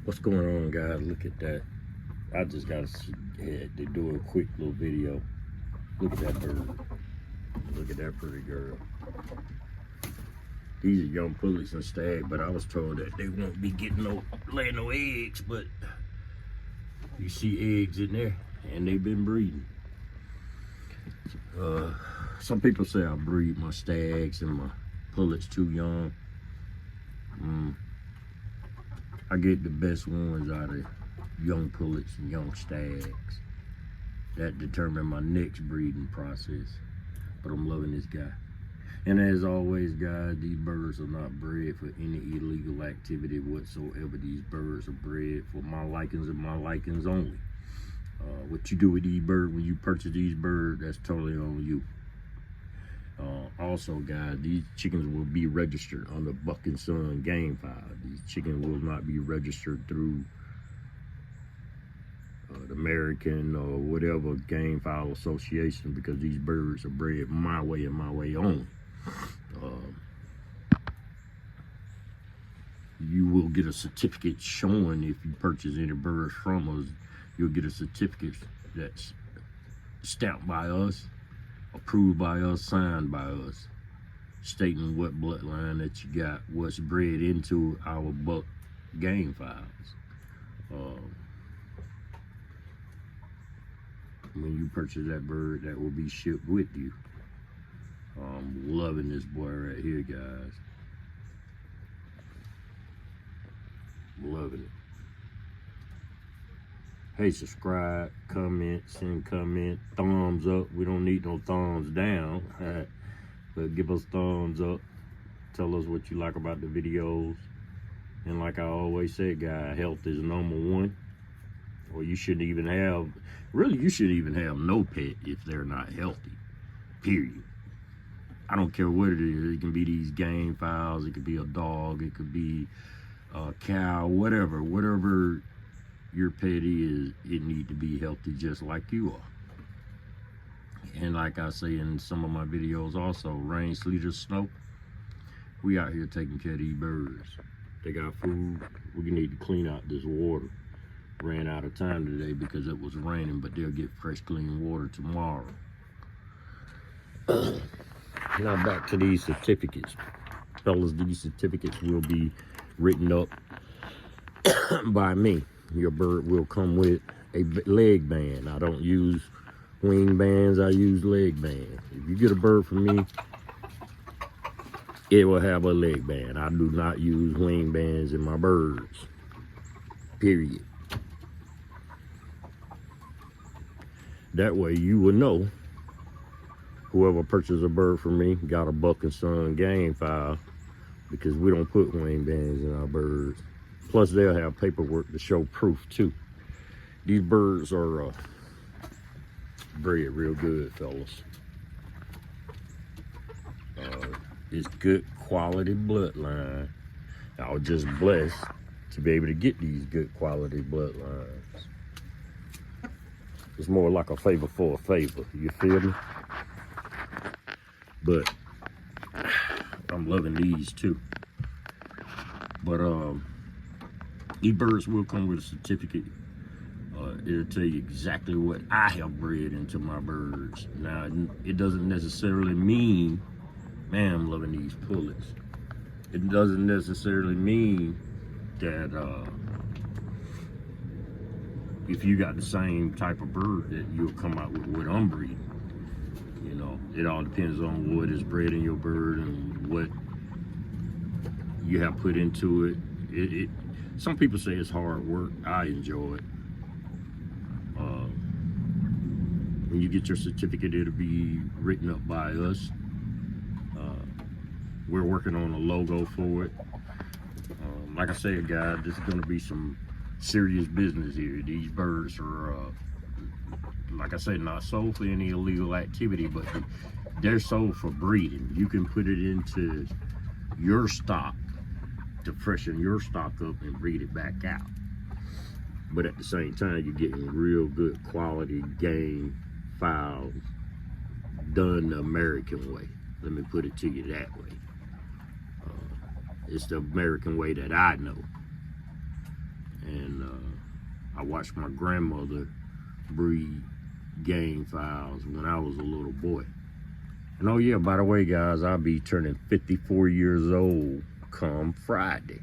What's going on, guys? Look at that. I just got to do a quick little video. Look at that bird. Look at that pretty girl. These are young pullets and stag, but I was told that they won't be laying no eggs, but you see eggs in there, and they've been breeding. Some people say I breed my stags and my pullets too young. I get the best ones out of young pullets and young stags. That determine my next breeding process. But I'm loving this guy. And as always, guys, these birds are not bred for any illegal activity whatsoever. These birds are bred for my likings and my likings only. What you do with these birds, when you purchase these birds, that's totally on you. Also, guys, these chickens will be registered on the Buck and Son game file. These chickens will not be registered through the American or whatever game file association, because these birds are bred my way and my way only. You will get a certificate showing, if you purchase any birds from us, you'll get a certificate that's stamped by us, approved by us, signed by us, stating what bloodline that you got, what's bred into our buck game files. When you purchase that bird, that will be shipped with you. I'm loving this boy right here, guys. Loving it. Hey, subscribe, comment, send comment, thumbs up. We don't need no thumbs down, but give us thumbs up. Tell us what you like about the videos. And like I always say, guys, health is #1. Or you shouldn't even have, really, you shouldn't even have no pet if they're not healthy, period. I don't care what it is. It can be these game files, it could be a dog, it could be a cow, whatever your pet is, it need to be healthy just like you are. And like I say in some of my videos also, rain, sleet, or snow, we out here taking care of these birds. They got food. We need to clean out this water. Ran out of time today because it was raining, but they'll get fresh, clean water tomorrow. Now back to these certificates. Fellas, these certificates will be written up by me. Your bird will come with a leg band. I don't use wing bands, I use leg bands. If you get a bird from me, it will have a leg band. I do not use wing bands in my birds, period. That way you will know whoever purchased a bird from me got a Buck and Son game file, because we don't put wing bands in our birds. Plus they'll have paperwork to show proof too. These birds are bred real good, fellas. It's good quality bloodline. I was just blessed to be able to get these good quality bloodlines. It's more like a favor for a favor, you feel me? But I'm loving these too. But these birds will come with a certificate. It'll tell you exactly what I have bred into my birds. Now, it doesn't necessarily mean, man, I'm loving these pullets. It doesn't necessarily mean that if you got the same type of bird that you'll come out with what I'm breeding. You know, it all depends on what is bred in your bird and what you have put into it. Some people say it's hard work. I enjoy it. When you get your certificate, it'll be written up by us. We're working on a logo for it. Like I said, guys, this is going to be some serious business here. These birds are, like I said, not sold for any illegal activity, but they're sold for breeding. You can put it into your stock to freshen your stock up and breed it back out. But at the same time, you're getting real good quality game files done the American way. Let me put it to you that way. It's the American way that I know. and I watched my grandmother breed game fowls when I was a little boy. And oh yeah, by the way, guys, I'll be turning 54 years old come Friday.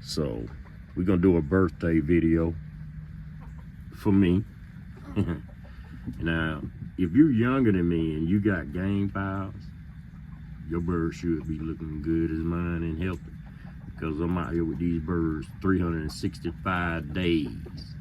So we're gonna do a birthday video for me. Now, if you're younger than me and you got game fowls, your bird should be looking good as mine and healthy, because I'm out here with these birds 365 days.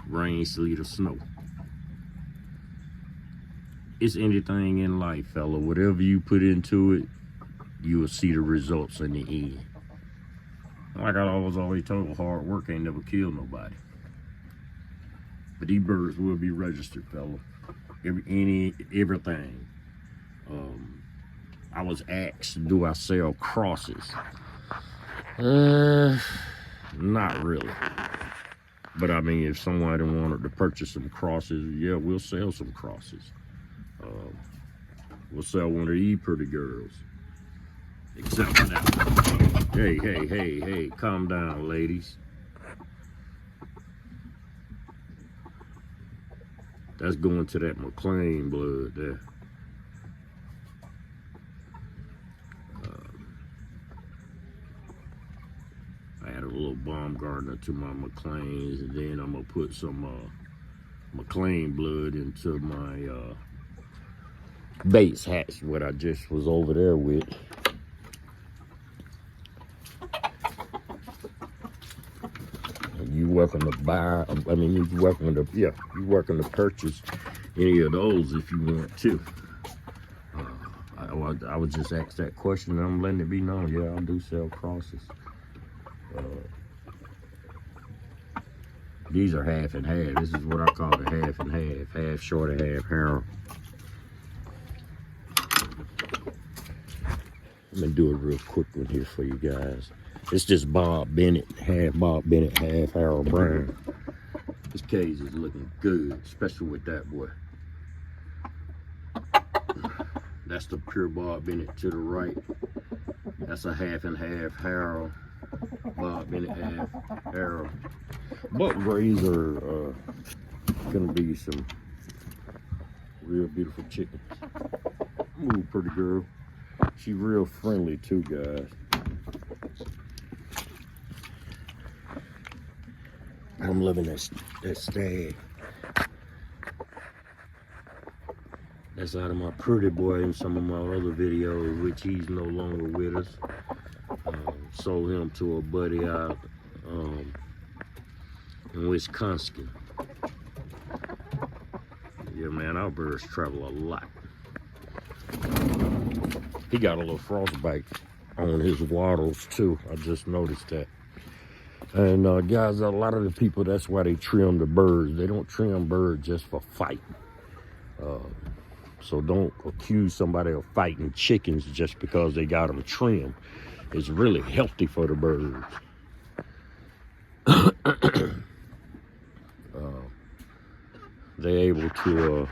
Rain, sleet, or snow. It's anything in life, fella. Whatever you put into it, you will see the results in the end. Like I was always told, hard work ain't never killed nobody. But these birds will be registered, fella. Everything. I was asked, do I sell crosses? Not really. But I mean, if somebody wanted to purchase some crosses, yeah, we'll sell some crosses. We'll sell one of these pretty girls. Except for that. Hey, calm down, ladies. That's going to that McLean blood there. I add a little Baumgartner to my McLeans, and then I'm gonna put some McLean blood into my Bates hats, what I just was over there with. You welcome to buy, I mean, you're welcome to purchase any of those if you want to. I was just asked that question, and I'm letting it be known. Yeah, I do sell crosses. These are half and half. This is what I call the half and half. Half short, half harrow. I'm gonna do a real quick one here for you guys. It's just Bob Bennett, half Harold Brown. This cage is looking good, especially with that boy. That's the pure Bob Bennett to the right. That's a half and half Harold. Bob Bennett half Harold. Buck grays are gonna be some real beautiful chickens. Ooh, pretty girl. She's real friendly too, guys. I'm loving that stag. That's out of my pretty boy in some of my other videos, which he's no longer with us. Sold him to a buddy out in Wisconsin. Yeah, man, our birds travel a lot. He got a little frostbite on his wattles too. I just noticed that. And guys, a lot of the people, that's why they trim the birds. They don't trim birds just for fight. So don't accuse somebody of fighting chickens just because they got them trimmed. It's really healthy for the birds. They're able to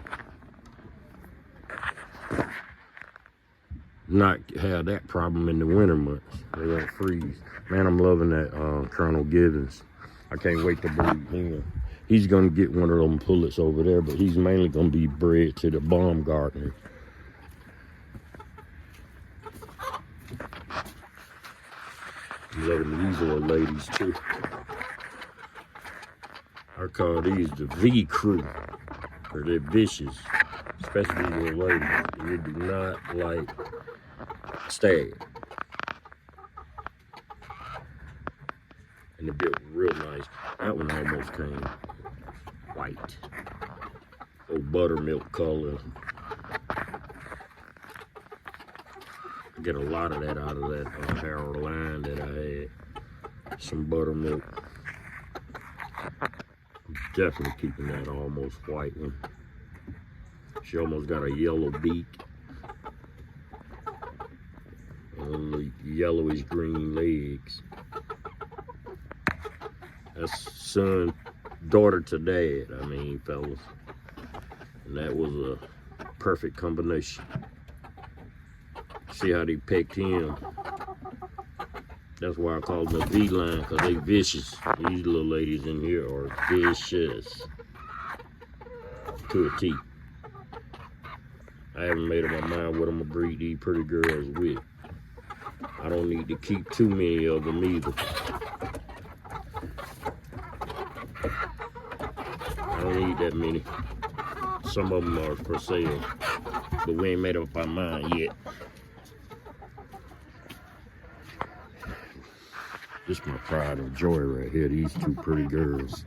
not have that problem in the winter months. They won't freeze. Man, I'm loving that Colonel Givens. I can't wait to breed him. He's gonna get one of them pullets over there, but he's mainly gonna be bred to the Baumgartner. I'm loving these little ladies too. I call these the V crew, or they're vicious, especially these little ladies. They do not like stag. And they're built real nice. That one almost came white. Oh, buttermilk color. I get a lot of that out of that Harold line that I had. Some buttermilk. I'm definitely keeping that almost white one. She almost got a yellow beak. Only yellowish green legs. That's son, daughter to dad, I mean, fellas. And that was a perfect combination. See how they picked him? That's why I call them a V-line, because they vicious. These little ladies in here are vicious to a T. I haven't made up my mind what I'm going to breed these pretty girls with. I don't need to keep too many of them either. I don't need that many. Some of them are for sale, but we ain't made up our mind yet. This is my pride and joy right here, these two pretty girls.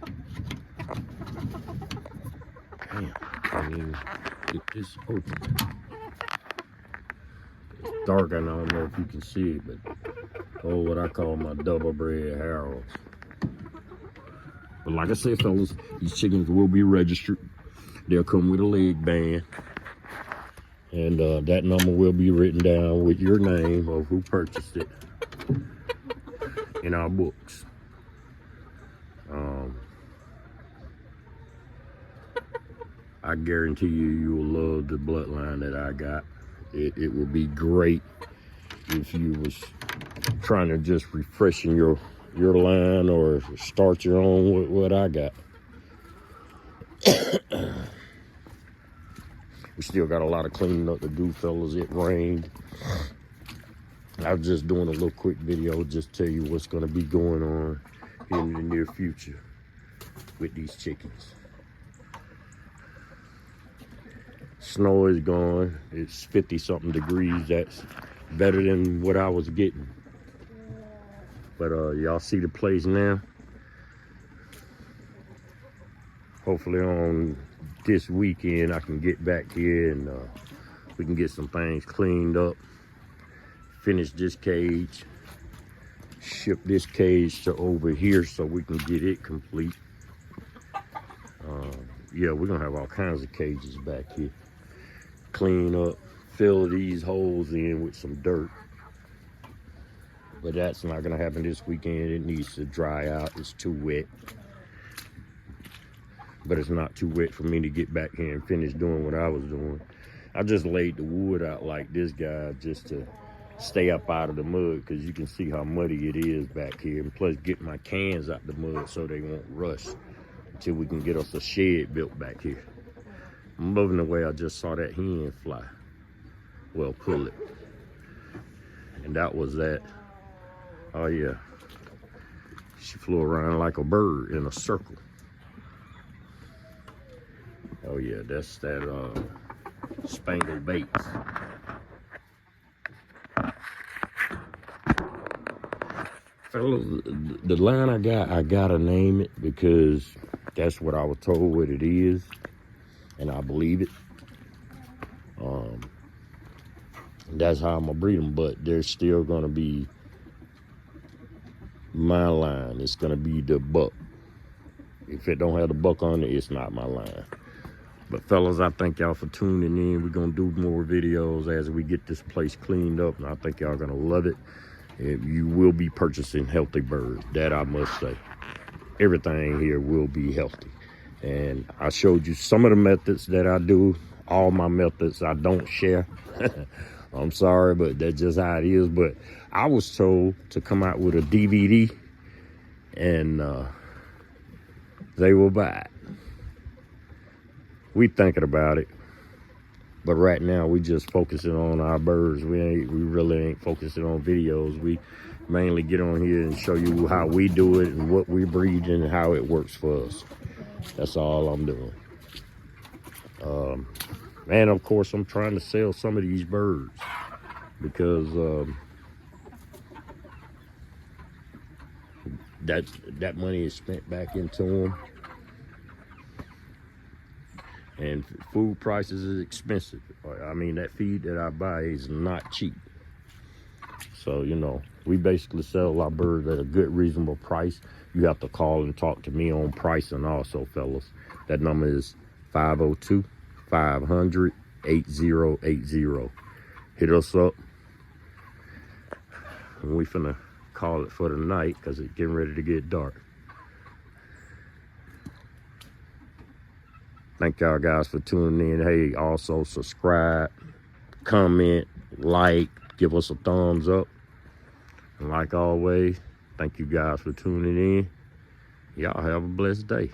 Damn, I mean, get this open. It's dark and I don't know if you can see it, but oh, what I call my double bred Harolds. But like I said, fellas, these chickens will be registered. They'll come with a leg band. And that number will be written down with your name of who purchased it in our books. I guarantee you will love the bloodline that I got. It would be great if you was trying to just refreshen your line or start your own with what I got. We still got a lot of cleaning up to do, fellas. It rained. I was just doing a little quick video just to tell you what's going to be going on in the near future with these chickens. Snow is gone. It's 50-something degrees. That's better than what I was getting. But y'all see the place now. Hopefully on this weekend I can get back here and we can get some things cleaned up. Finish this cage. Ship this cage to over here so we can get it complete. Yeah, we're gonna have all kinds of cages back here. Clean up, fill these holes in with some dirt. But that's not gonna happen this weekend. It needs to dry out. It's too wet. But it's not too wet for me to get back here and finish doing what I was doing. I just laid the wood out like this, guy, just to stay up out of the mud, because you can see how muddy it is back here. And plus get my cans out the mud so they won't rust until we can get us a shed built back here. I'm loving the way I just saw that hen fly. Well, pull it. And that was that. Oh yeah. She flew around like a bird in a circle. Oh yeah, that's that Spangle Bates. Fellas, the line I gotta name it because that's what I was told what it is, and I believe it. That's how I'm gonna breed them, but there's still gonna be my line. It's gonna be the buck. If it don't have the buck on it, it's not my line. But fellas, I thank y'all for tuning in. We're gonna do more videos as we get this place cleaned up, and I think y'all gonna love it. You will be purchasing healthy birds, that I must say. Everything here will be healthy. And I showed you some of the methods that I do. All my methods I don't share. I'm sorry, but that's just how it is. But I was told to come out with a DVD, and they will buy it. We thinking about it, but right now we just focusing on our birds. We really ain't focusing on videos. We mainly get on here and show you how we do it and what we breed and how it works for us. That's all I'm doing. And of course I'm trying to sell some of these birds because that money is spent back into them. And food prices is expensive. I mean, that feed that I buy is not cheap. So, you know, we basically sell our birds at a good, reasonable price. You have to call and talk to me on pricing also, fellas. That number is 502-500-8080. Hit us up. And we finna call it for the night because it's getting ready to get dark. Thank y'all guys for tuning in. Hey, also subscribe, comment, like, give us a thumbs up. And like always, thank you guys for tuning in. Y'all have a blessed day.